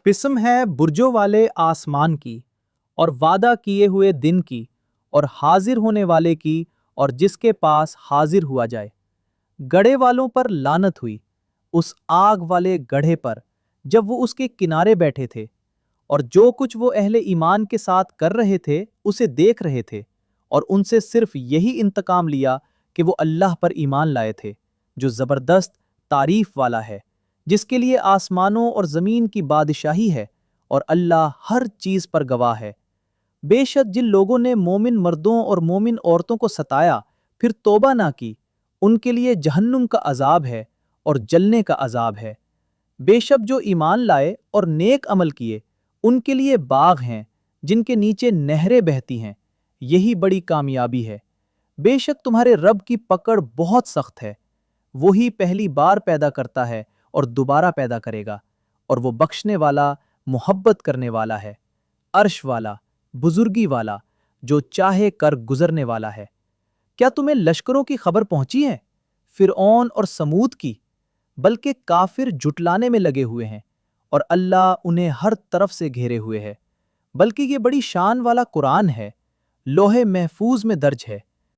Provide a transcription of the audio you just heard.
पिस्म है बुर्जों वाले आसमान की और वादा किए हुए दिन की और हाजिर होने वाले की और जिसके पास हाजिर हुआ जाए। गढ़े वालों पर लानत हुई, उस आग वाले गढ़े पर जब वो उसके किनारे बैठे थे और जो कुछ वो अहले ईमान के साथ कर रहे थे उसे देख रहे थे और उनसे सिर्फ यही इंतकाम लिया कि वो अल्लाह पर ईमान लाए थे जो ज़बरदस्त तारीफ वाला है, जिसके लिए आसमानों और ज़मीन की बादशाही है और अल्लाह हर चीज़ पर गवाह है। बेशक जिन लोगों ने मोमिन मर्दों और मोमिन औरतों को सताया फिर तौबा ना की, उनके लिए जहन्नुम का अजाब है और जलने का अजाब है। बेशक जो ईमान लाए और नेक अमल किए, उनके लिए बाग हैं जिनके नीचे नहरें बहती हैं, यही बड़ी कामयाबी है। बेशक तुम्हारे रब की पकड़ बहुत सख्त है, वही पहली बार पैदा करता है और दोबारा पैदा करेगा, और वो बख्शने वाला मोहब्बत करने वाला है, अर्श वाला, बुजुर्गी वाला, जो चाहे कर गुजरने वाला है। क्या तुम्हें लश्करों की खबर पहुंची है, फिरऔन और समूद की? बल्कि काफिर जुटलाने में लगे हुए हैं और अल्लाह उन्हें हर तरफ से घेरे हुए है। बल्कि ये बड़ी शान वाला कुरान है, लोहे महफूज में दर्ज है।